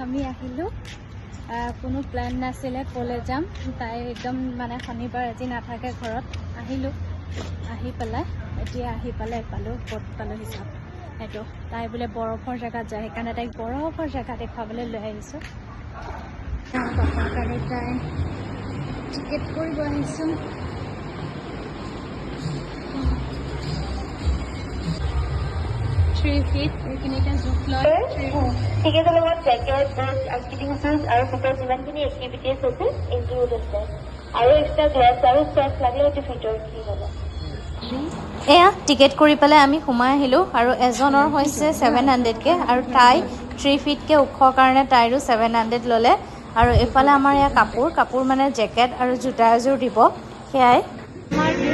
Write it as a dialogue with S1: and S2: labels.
S1: আমি আহিলোঁ কোনো প্লেন নাছিলে ক'লে যাম তাই একদম মানে শনিবাৰ আজি নাথাকে ঘৰত আহিলোঁ আহি পেলাই এতিয়া আহি পেলাই পালোঁ ক'ত পালোঁ হিচাপ সেইটো তাই বোলে বৰফৰ জেগাত যায় সেইকাৰণে তাইক বৰফৰ জেগা দেখুৱাবলৈ লৈ আহিছোঁ পাপাৰ কাৰণে তাই টিকেট কৰিব আহিছোঁ এইখিনিতে জোখ লয়
S2: টিকেটৰ লগত জেকেট বেল্ট স্কিপিং শ্বুজ আৰু ভিতৰত যিমানখিনি এক্টিভিটিজ আছে ইনক্লুড আছে আৰু এক্সট্ৰা গ্লাছ আৰু ষ্টেপছ লাগিলে সেইটো ভিতৰত দি হ'ব
S3: এয়া টিকেট কৰি পেলাই আমি সোমাই আহিলোঁ আৰু এজনৰ হৈছে 700কৈ আৰু তাই 3 ফিটকৈ ওখৰ কাৰণে তাইৰো 700 ল'লে আৰু এইফালে আমাৰ এয়া কাপোৰ মানে জেকেট আৰু জোতা এযোৰ দিব সেয়াই
S1: আমাৰ